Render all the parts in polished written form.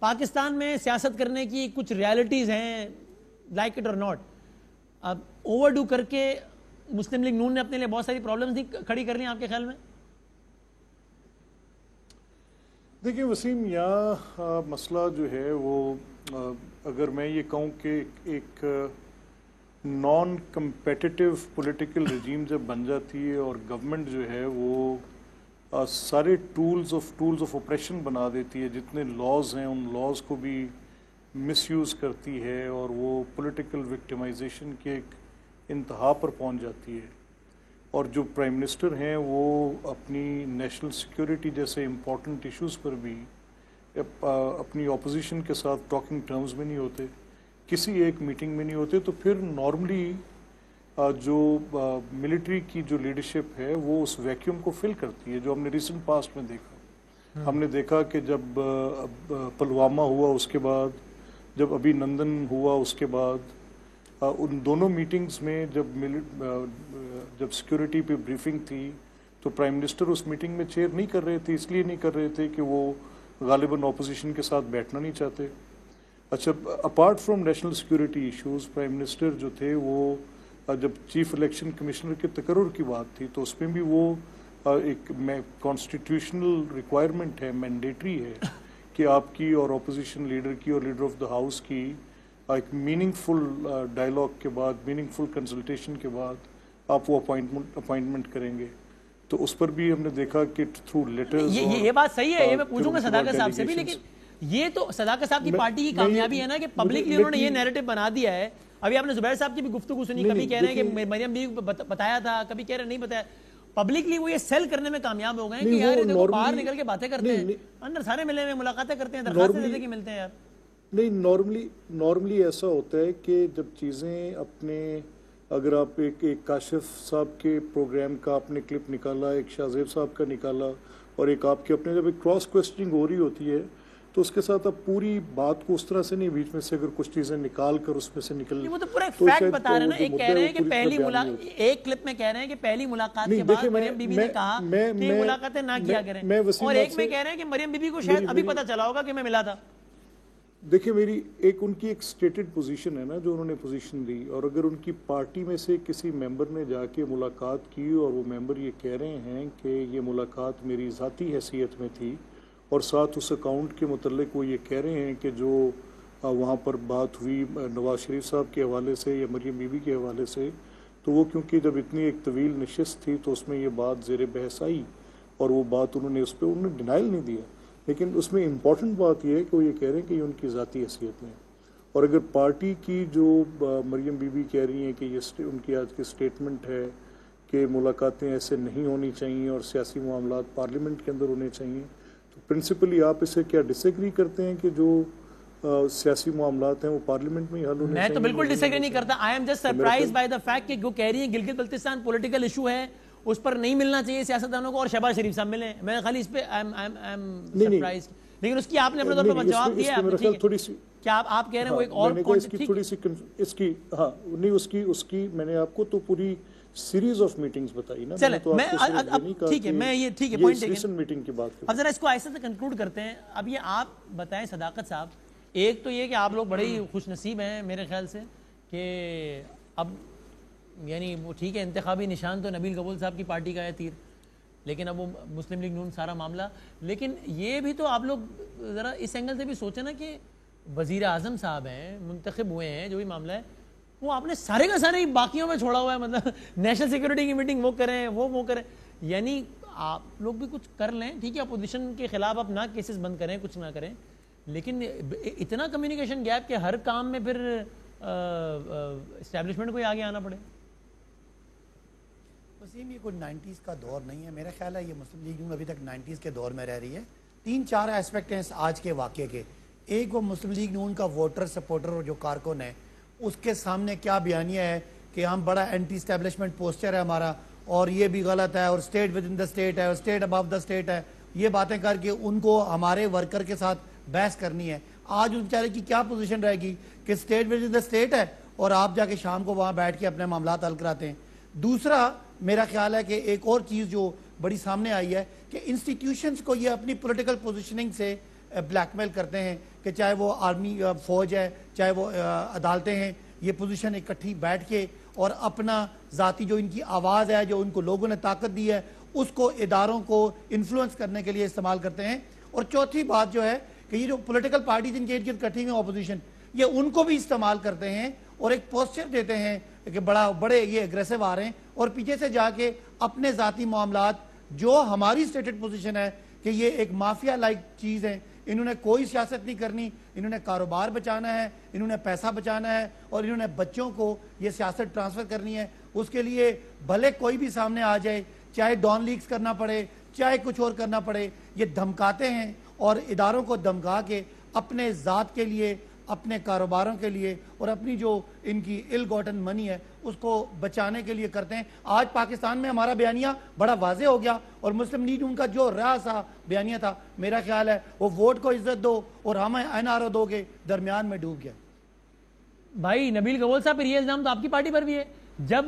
پاکستان میں سیاست کرنے کی کچھ ریالٹیز ہیں، لائک اٹ اور ناٹ. اب اوور ڈو کر کے مسلم لیگ نون نے اپنے لیے بہت ساری پرابلمز کھڑی کر لی آپ کے خیال میں؟ دیکھیں وسیم، یہاں مسئلہ جو ہے وہ اگر میں یہ کہوں کہ ایک نان کمپیٹیٹو پولیٹیکل رجیم جب بن جاتی ہے اور گورنمنٹ جو ہے وہ سارے ٹولز آف آپریشن بنا دیتی ہے، جتنے لاز ہیں ان لاز کو بھی مس یوز کرتی ہے اور وہ پولیٹیکل وکٹمائزیشن کے ایک انتہا پر پہنچ جاتی ہے. اور جو پرائم منسٹر ہیں وہ اپنی نیشنل سیکیورٹی جیسے امپورٹنٹ ایشوز پر بھی اپنی اپوزیشن کے ساتھ ٹاکنگ ٹرمز میں نہیں ہوتے، کسی ایک میٹنگ میں نہیں ہوتے، تو پھر نارملی جو ملٹری کی جو لیڈرشپ ہے وہ اس ویکیوم کو فل کرتی ہے، جو ہم نے ریسنٹ پاسٹ میں دیکھا. ہم نے دیکھا کہ جب پلوامہ ہوا، اس کے بعد جب ابھی نندن ہوا، اس کے بعد ان دونوں میٹنگز میں جب سیکیورٹی پہ بریفنگ تھی تو پرائم منسٹر اس میٹنگ میں چیئر نہیں کر رہے تھے، اس لیے نہیں کر رہے تھے کہ وہ غالباً اپوزیشن کے ساتھ بیٹھنا نہیں چاہتے. اچھا، apart from national security issues, prime minister جو تھے وہ جب چیف الیکشن کمشنر کے تقرر کی بات تھی تو اس میں بھی وہ ایک کانسٹیٹیوشنل ریکوائرمنٹ ہے، مینڈیٹری ہے کہ آپ کی اور اپوزیشن لیڈر کی اور لیڈر آف دا ہاؤس کی ایک میننگ فل ڈائلاگ کے بعد، میننگ فل کنسلٹیشن کے بعد آپ وہ اپوائنٹمنٹ کریں گے. تو اس پر بھی ہم نے دیکھا کہ تھرو لیٹرز یہ بات صحیح ہے، یہ میں پوچھوں گا صداقت صاحب سے بھی، لیکن یہ تو صداقت صاحب کی پارٹی کی کامیابی ہے نا کہ پبلکلی انہوں نے یہ نیریٹو بنا دیا ہے. ابھی آپ نے زبیر صاحب کی بھی گفتگو سنی، کبھی کہہ رہے ہیں کہ مریم بی بتایا تھا، کبھی کہہ رہے ہیں نہیں بتایا. پبلکلی وہ یہ سیل کرنے میں کامیاب ہو گئے ہیں کہ یار یہ دیکھو باہر نکل کے باتیں کرتے ہیں، اندر سارے ملے ہوئے ملاقاتیں کرتے ہیں، درخواستیں دیتے کہ ملتے ہیں. یار نہیں، نارملی ایسا ہوتا ہے کہ جب چیزیں اپنے، اگر آپ ایک کاشف صاحب کے پروگرام کا آپ نے کلپ نکالا، ایک شاہ زیب صاحب کا نکالا، اور ایک آپ کے اپنے جب ایک کراس کوسچننگ ہو رہی ہوتی ہے تو اس کے ساتھ آپ پوری بات کو اس طرح سے نہیں، بیچ میں سے اگر کچھ چیزیں نکال کر اس میں سے نکل، وہ تو پورا ایک فیکٹ بتا رہے ہیں نا. ایک کہہ رہے ہیں کہ پہلی ملاقات، ایک کلپ میں کہہ رہے ہیں کہ پہلی ملاقات کے بعد مریم بی بی نے کہا کہ ملاقاتیں نہ کیا کریں، اور ایک میں کہہ رہے ہیں کہ مریم بی بی کو شاید ابھی پتہ چلا ہوگا کہ میں ملا تھا. دیکھیں میری ان کی ایک سٹیٹڈ پوزیشن ہے نا جو انہوں نے پوزیشن دی، اور اگر ان کی پارٹی میں سے کسی ممبر نے جا کے ملاقات کی اور وہ ممبر یہ کہہ رہے ہیں کہ یہ ملاقات میری ذاتی حیثیت میں تھی، اور ساتھ اس اکاؤنٹ کے متعلق وہ یہ کہہ رہے ہیں کہ جو وہاں پر بات ہوئی نواز شریف صاحب کے حوالے سے یا مریم بی بی کے حوالے سے، تو وہ کیونکہ جب اتنی ایک طویل نشست تھی تو اس میں یہ بات زیر بحث آئی اور وہ بات انہوں نے اس پہ انہوں نے ڈینائل نہیں دیا. لیکن اس میں امپورٹنٹ بات یہ ہے کہ وہ یہ کہہ رہے ہیں کہ یہ ان کی ذاتی حیثیت میں، اور اگر پارٹی کی جو مریم بی بی کہہ رہی ہیں کہ یہ ان کی آج کی سٹیٹمنٹ ہے کہ ملاقاتیں ایسے نہیں ہونی چاہیے اور سیاسی معاملات پارلیمنٹ کے اندر ہونے چاہیے، تو پرنسپلی آپ اسے کیا ڈس ایگری کرتے ہیں کہ جو سیاسی معاملات ہیں وہ پارلیمنٹ میں ہی حل ہونے چاہیے؟ میں تو بالکل ڈس ایگری نہیں کرتا. I am just surprise by the fact کہ وہ کہہ رہی ہیں گلگت بلتستان پولیٹیکل ایشو ہے، اس پر نہیں ملنا چاہیے سیاستدانوں کو، اور شہباز شریف صاحب ملیں. میں خالی اس پہ سرپرائز، لیکن اس کی آپ نے اپنے طور پر جواب دیا ہے. کیا آپ کہہ رہے ہیں وہ ایک اور تھوڑی سی اس کی، ہاں نہیں، اس کی میں نے آپ کو تو پوری سیریز آف میٹنگز بتائی نا. چلیں ٹھیک ہے، میں یہ ٹھیک ہے پوائنٹ ٹیکن. میٹنگ کی بات اب ذرا اس کو ایسے سے کنکلوڈ کرتے ہیں. اب یہ آپ بتائیں صداقت صاحب، ایک تو یہ کہ آپ لوگ بڑے ہی خوش نصیب ہیں میرے خیال سے کہ اب یعنی وہ ٹھیک ہے انتخابی نشان تو نبیل قبول صاحب کی پارٹی کا ہے تیر، لیکن اب وہ مسلم لیگ نون سارا معاملہ. لیکن یہ بھی تو آپ لوگ ذرا اس اینگل سے بھی سوچیں نا کہ وزیر اعظم صاحب ہیں، منتخب ہوئے ہیں، جو بھی معاملہ ہے وہ آپ نے سارے کا سارے باقیوں میں چھوڑا ہوا ہے. مطلب نیشنل سیکورٹی کی میٹنگ وہ کریں، وہ کریں، یعنی آپ لوگ بھی کچھ کر لیں. ٹھیک ہے اپوزیشن کے خلاف آپ نہ کیسز بند کریں، کچھ نہ کریں، لیکن اتنا کمیونیکیشن گیپ کہ ہر کام میں پھر اسٹیبلشمنٹ کو ہی آگے آنا پڑے. وسیم یہ کوئی 90s کا دور نہیں ہے، میرا خیال ہے یہ مسلم لیگ نون ابھی تک 90s کے دور میں رہ رہی ہے. 3-4 ایسپیکٹ ہیں آج کے واقعے کے. ایک وہ مسلم لیگ نون کا ووٹر سپورٹر اور جو کارکن ہے اس کے سامنے کیا بیانیہ ہے کہ ہم بڑا اینٹی اسٹیبلشمنٹ پوسچر ہے ہمارا، اور یہ بھی غلط ہے، اور state with in the state ہے، اور اسٹیٹ ابو دا اسٹیٹ ہے. یہ باتیں کر کے ان کو ہمارے ورکر کے ساتھ بحث کرنی ہے. آج ان بیچارے کی کیا پوزیشن رہے گی کہ state with in the state ہے اور آپ جا کے شام کو وہاں بیٹھ کے اپنے معاملات حل کراتے ہیں. دوسرا میرا خیال ہے کہ ایک اور چیز جو بڑی سامنے آئی ہے کہ انسٹیٹیوشنز کو یہ اپنی پولیٹیکل پوزیشننگ سے بلیک میل کرتے ہیں کہ چاہے وہ آرمی فوج ہے, چاہے وہ عدالتیں ہیں, یہ پوزیشن اکٹھی بیٹھ کے اور اپنا ذاتی جو ان کی آواز ہے, جو ان کو لوگوں نے طاقت دی ہے, اس کو اداروں کو انفلوئنس کرنے کے لیے استعمال کرتے ہیں. اور چوتھی بات جو ہے کہ یہ جو پولیٹیکل پارٹیز ان کے ارد گرد کٹھی ہوئی اپوزیشن, یہ ان کو بھی استعمال کرتے ہیں اور ایک پوسچر دیتے ہیں کہ بڑے یہ اگریسو آ رہے ہیں, اور پیچھے سے جا کے اپنے ذاتی معاملات جو ہماری اسٹیٹڈ پوزیشن ہے کہ یہ ایک مافیا لائک چیز ہے, انہوں نے کوئی سیاست نہیں کرنی, انہوں نے کاروبار بچانا ہے, انہوں نے پیسہ بچانا ہے, اور انہوں نے بچوں کو یہ سیاست ٹرانسفر کرنی ہے. اس کے لیے بھلے کوئی بھی سامنے آ جائے, چاہے ڈان لیکس کرنا پڑے, چاہے کچھ اور کرنا پڑے, یہ دھمکاتے ہیں اور اداروں کو دھمکا کے اپنے ذات کے لیے, اپنے کاروباروں کے لیے اور اپنی جو ان کی ill gotten منی ہے اس کو بچانے کے لیے کرتے ہیں. آج پاکستان میں ہمارا بیانیہ بڑا واضح ہو گیا, اور مسلم لیگ ان کا جو رہا سا بیانیہ تھا, میرا خیال ہے وہ ووٹ کو عزت دو اور ہمیں NRO دو گے, درمیان میں ڈوب گیا. بھائی نبیل گول صاحب, پھر یہ الزام تو آپ کی پارٹی پر بھی ہے. جب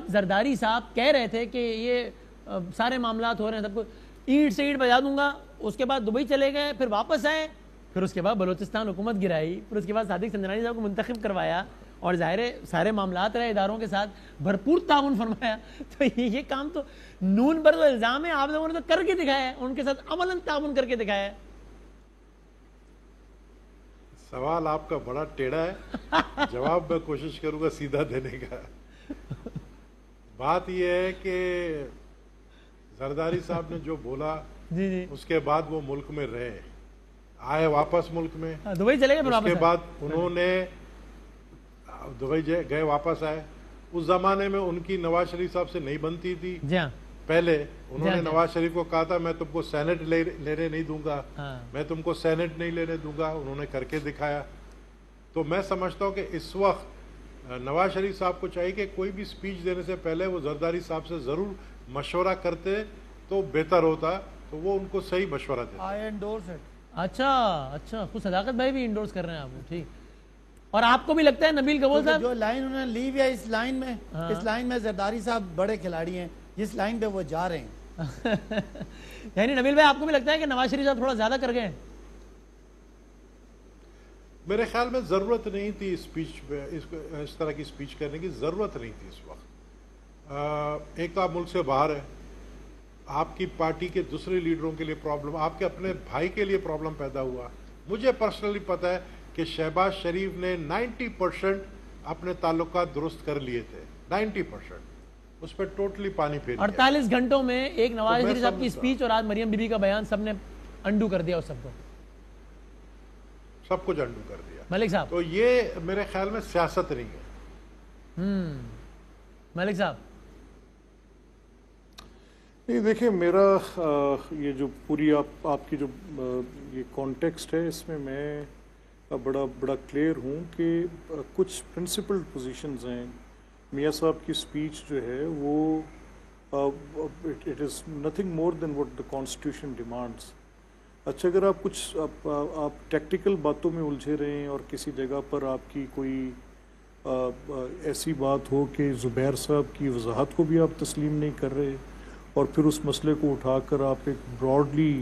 زرداری صاحب کہہ رہے تھے کہ یہ سارے معاملات ہو رہے ہیں, سب کو اینٹ سے اینٹ بجا دوں گا, اس کے بعد دبئی چلے گئے, پھر واپس آئے, پھر اس کے بعد بلوچستان حکومت گرائی, پھر اس کے بعد صادق سنجرانی صاحب کو منتخب کروایا, اور ظاہر سارے معاملات رہے, اداروں کے ساتھ بھرپور تعاون فرمایا. تو یہ کام تو نون پر تو الزام ہے, آپ لوگوں نے تو کر کے دکھایا ہے, ان کے ساتھ عملاً تعاون کر کے دکھایا ہے. سوال آپ کا بڑا ٹیڑھا ہے, جواب میں کوشش کروں گا سیدھا دینے کا. بات یہ ہے کہ زرداری صاحب نے جو بولا جی اس کے بعد وہ ملک میں رہے, آئے واپس ملک میں, دبئی چلے گئے, اس کے بعد انہوں نے دبئی گئے, واپس آئے. اس زمانے میں ان کی نواز شریف صاحب سے نہیں بنتی تھی. پہلے انہوں نے نواز شریف کو کہا تھا میں تم کو سینٹ لینے نہیں دوں گا, میں تم کو سینٹ نہیں لینے دوں گا, انہوں نے کر کے دکھایا. تو میں سمجھتا ہوں کہ اس وقت نواز شریف صاحب کو چاہیے کہ کوئی بھی سپیچ دینے سے پہلے وہ زرداری صاحب سے ضرور مشورہ کرتے تو بہتر ہوتا, تو وہ ان کو صحیح مشورہ دیتے. اچھا, خود صداقت بھائی بھی انڈورس کر رہے ہیں آپ کو, ٹھیک. اور آپ کو بھی لگتا ہے نبیل گول صاحب جو لائن انہوں نے لیو ہے, اس لائن میں زرداری صاحب بڑے کھلاڑی ہیں, جس لائن پہ وہ جا رہے ہیں. یعنی نبیل بھائی آپ کو بھی لگتا ہے کہ نواز شریف صاحب تھوڑا زیادہ کر گئے؟ میرے خیال میں ضرورت نہیں تھی اس طرح کی سپیچ کرنے کی, ضرورت نہیں تھی اس وقت. ایک تو آپ ملک سے باہر ہیں, آپ کی پارٹی کے دوسرے لیڈروں کے لیے پرابلم, آپ کے اپنے بھائی کے لیے پرابلم پیدا ہوا. مجھے پرسنلی پتہ ہے کہ شہباز شریف نے 90% اپنے تعلقات درست کر لیے تھے, 90%. اس پہ ٹوٹلی پانی پھیر دیا. 48 گھنٹوں میں ایک نواز شریف صاحب کی سپیچ اور آج مریم بی بی کا بیان سب نے انڈو کر دیا, اس سب کو سب کچھ انڈو کر دیا. ملک صاحب تو یہ میرے خیال میں سیاست نہیں ہے. ملک صاحب نہیں, دیکھیں میرا یہ جو پوری آپ کی جو یہ کانٹیکسٹ ہے, اس میں بڑا کلیئر ہوں کہ کچھ پرنسپل پوزیشنز ہیں. میاں صاحب کی سپیچ جو ہے وہ it is nothing more than what the constitution demands. اچھا, اگر آپ کچھ آپ ٹیکٹیکل باتوں میں الجھے رہے ہیں اور کسی جگہ پر آپ کی کوئی ایسی بات ہو کہ زبیر صاحب کی وضاحت کو بھی آپ تسلیم نہیں کر رہے, اور پھر اس مسئلے کو اٹھا کر آپ ایک براڈلی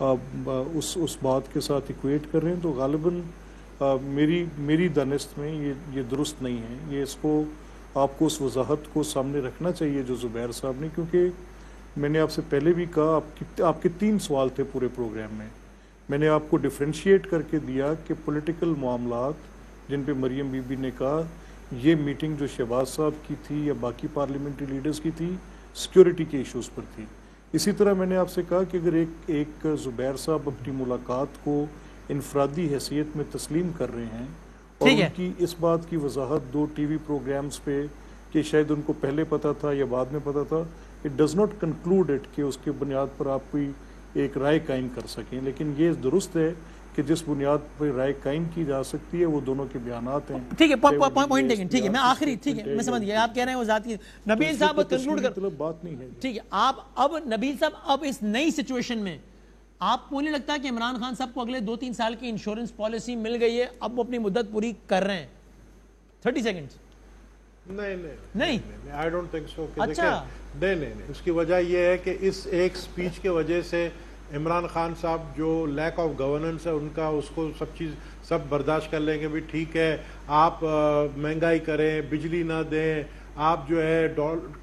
اس بات کے ساتھ ایکویٹ کر رہے ہیں, تو غالباً میری دانست میں یہ درست نہیں ہے. یہ اس کو آپ کو اس وضاحت کو سامنے رکھنا چاہیے جو زبیر صاحب نے, کیونکہ میں نے آپ سے پہلے بھی کہا آپ کے 3 سوال تھے پورے پروگرام میں. میں نے آپ کو ڈیفرینشیٹ کر کے دیا کہ پولیٹیکل معاملات جن پہ مریم بی بی نے کہا یہ میٹنگ جو شہباز صاحب کی تھی یا باقی پارلیمنٹری لیڈرز کی تھی, سیکیورٹی کے ایشوز پر تھی. اسی طرح میں نے آپ سے کہا کہ اگر ایک زبیر صاحب اپنی ملاقات کو انفرادی حیثیت میں تسلیم کر رہے ہیں اور ان کی اس بات کی وضاحت 2 ٹی وی پروگرامز پہ کہ شاید ان کو پہلے پتہ تھا یا بعد میں پتہ تھا, it does not conclude it کہ اس کے بنیاد پر آپ کوئی ایک رائے قائم کر سکیں. لیکن یہ درست ہے کہ جس بنیاد پر رائے قائم کی جا سکتی ہے وہ دونوں کے بیانات ہیں. ٹھیک ہے, پوائنٹ ٹیکن, ٹھیک ہے, میں آخری, ٹھیک ہے, میں سمجھ گیا آپ کہہ رہے ہیں وہ ذاتی. نبیل صاحب کنکلوڈ کر, بات نہیں ہے, ٹھیک ہے. آپ اب نبیل صاحب اب اس نئی سچویشن میں آپ کو نہیں لگتا کہ عمران خان صاحب کو اگلے 2-3 سال کی انشورنس پالیسی مل گئی ہے, اب وہ اپنی مدت پوری کر رہے ہیں؟ 30 سیکنڈز. نہیں, آئی ڈونٹ تھنک سو. اچھا, نہیں, اس کی وجہ یہ ہے کہ اس ایک سپیچ کے وجہ سے عمران خان صاحب جو لیک آف گورننس ہے ان کا، اس کو سب چیز سب برداشت کر لیں گے بھی ٹھیک ہے آپ مہنگائی کریں، بجلی نہ دیں، آپ جو ہے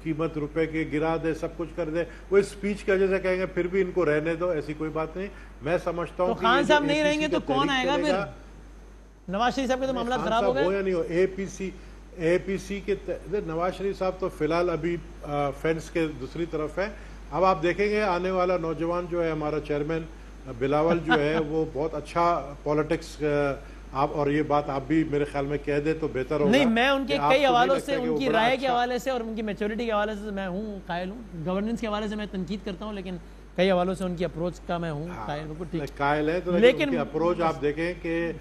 قیمت روپے کے گرا دیں، سب کچھ کر دیں، وہ اسپیچ کی وجہ سے کہیں گے پھر بھی ان کو رہنے دو، ایسی کوئی بات نہیں. میں سمجھتا ہوں تو خان صاحب نہیں رہیں گے تو کون آئے گا پھر؟ نواز شریف صاحب کے تو معاملات خراب ہو گئے. ہو یا نہیں ہو، اے پی سی کے نواز شریف صاحب تو فی الحال ابھی فینس کے دوسری طرف ہے. اب آپ دیکھیں گے آنے والا نوجوان جو ہے ہمارا چیئرمین بلاول جو ہے وہ بہت اچھا پالیٹکس، آپ اور یہ بات آپ بھی میرے خیال میں کہہ دیں تو بہتر ہوگا. نہیں، میں ان کے کئی حوالوں سے، ان کی رائے کے حوالے سے اور ان کی میچورٹی کے حوالے سے میں ہوں قائل ہوں. گورننس کے حوالے سے میں تنقید کرتا ہوں، لیکن کئی حوالوں سے ان کی اپروچ کا میں ہوں قائل. بالکل قائل ہے، تو لیکن ان کی اپروچ آپ دیکھیں کہ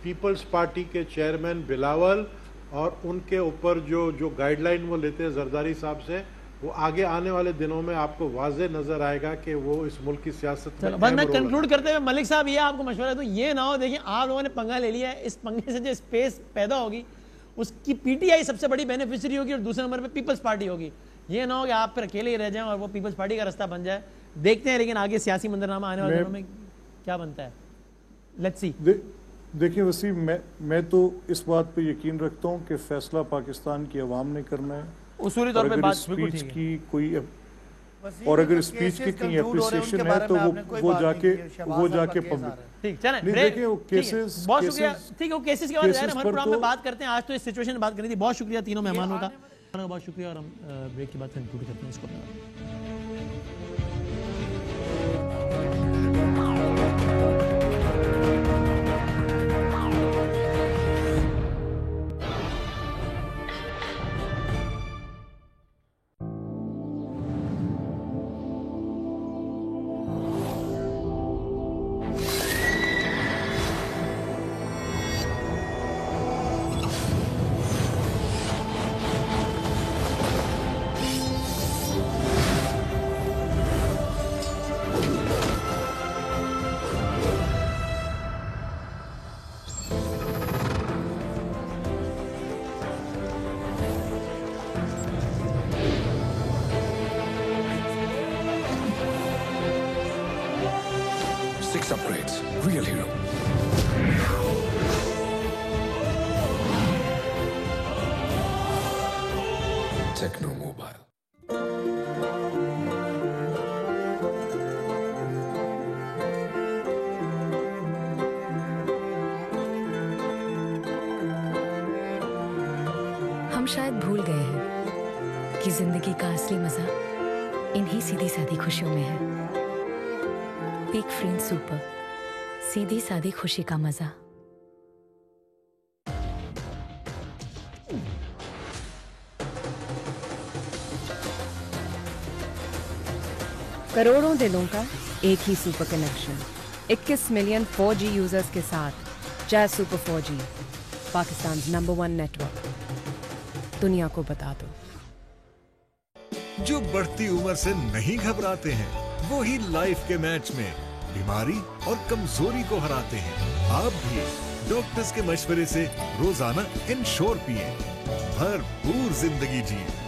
پیپلز پارٹی کے چیئرمین بلاول اور ان کے اوپر جو گائیڈ لائن وہ لیتے ہیں زرداری صاحب سے، وہ آگے آنے والے دنوں میں آپ کو واضح نظر آئے گا کہ وہ اس ملک کی سیاست میں. بس میں کنکلوڈ کرتے ہوئے ملک صاحب یہ آپ کو مشورہ دوں، یہ نہ ہو دیکھیں آپ لوگوں نے پنگا لے لیا ہے، اس پنگے سے جو اسپیس پیدا ہوگی اس کی پی ٹی آئی سب سے بڑی بینیفیشری ہوگی اور دوسرے نمبر پہ پیپلز پارٹی ہوگی. یہ نہ ہو کہ آپ پھر اکیلے ہی رہ جائیں اور وہ پیپلز پارٹی کا رستہ بن جائے. دیکھتے ہیں لیکن آگے سیاسی منظرنامہ آنے والے دنوں میں کیا بنتا ہے. Let's see. دیکھیں وسیم، میں تو اس بات پہ یقین رکھتا ہوں کہ فیصلہ پاکستان کی عوام نے کرنا ہے. اصولی طور پہ بات اسپیچ کی کوئی، اور اگر اسپیچ کی کہیں اپریسیشن ہے تو وہ جا کے پبلک. ٹھیک چلیں دیکھیں وہ کیسز، بہت شکریہ. ٹھیک ہے، وہ کیسز کے بارے میں ہمارے پروگرام میں بات کرتے ہیں. آج تو اس سچویشن میں بات کرنی تھی. بہت شکریہ تینوں مہمانوں کا، بہت شکریہ. اور ہم بریک کے بعد کنکلوڈ کرتے ہیں اس کو. Upgrades. Real hero. Techno Mobile. ہم شاید بھول گئے ہیں کہ زندگی کا اصلی مزہ انہی سیدھی سادھی خوشیوں میں ہے. پیک فرینڈ سپر، سیدھی سادھی خوشی کا مزہ. کروڑوں دلوں کا ایک ہی super connection, 21 million 4G users کے ساتھ Jazz super 4G، Pakistan number 1 network. دنیا کو بتا دو. جو بڑھتی عمر سے نہیں گھبراتے ہیں وہی لائف کے میچ میں بیماری اور کمزوری کو ہراتے ہیں. آپ بھی ڈاکٹرز کے مشورے سے روزانہ انشور پیئیں، بھرپور زندگی جیئیں.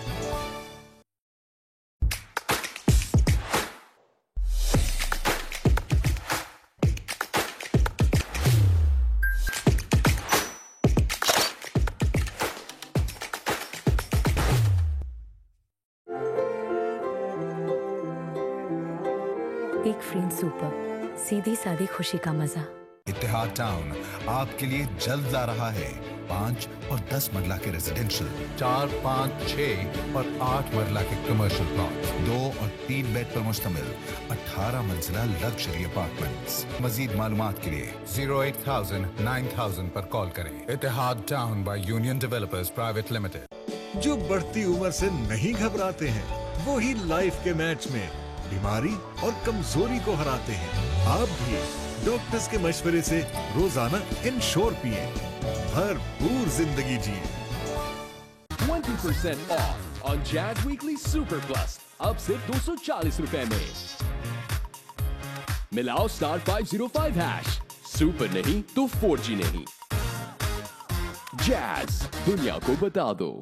پیک فرینڈ سپر، سیدھی سادھی خوشی کا مزہ. اتحاد ٹاؤن آپ کے لیے جلد لا رہا ہے 5 اور 10 مرلہ کے ریزیڈینشل، 4، 5، 6 اور 8 مرلہ کے کمرشل پلاٹ، 2 اور 3 بیڈ پر مشتمل 18 منزلہ لگژری اپارٹمنٹس. مزید معلومات کے لیے 08000 پر کال کریں. اتحاد town by union developers private limited. جو بڑھتی عمر سے نہیں گھبراتے ہیں وہی لائف کے میچ میں بیماری اور کمزوری کو ہراتے ہیں. آپ بھی ڈاکٹرز کے مشورے سے روزانہ انشور پیئیں، بھرپور زندگی جیئیں. 20% off on Jazz Weekly Super Plus اب صرف 240 روپے میں. ملاؤ *505#. سپر نہیں تو 4G نہیں. جاز دنیا کو بتا دو.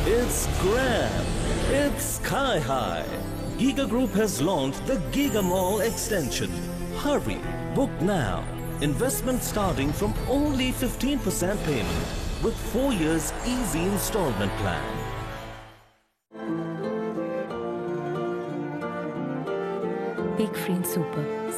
It's grand. It's sky high. Giga Group has launched the Giga Mall extension. Hurry, book now. Investment starting from only 15% payment with 4 years easy installment plan. Big Friends Super,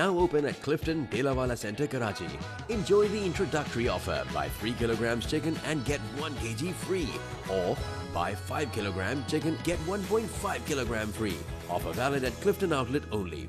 Now open at Clifton Delawala Center, Karachi. Enjoy the introductory offer. Buy 3 kilograms chicken and get 1 kg free. Or buy 5 kilogram chicken, get 1.5 kilogram free. Offer valid at Clifton Outlet only.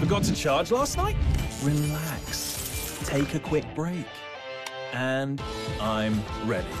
Forgot to charge last night? Relax. Take a quick break. And I'm ready.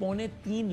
3.25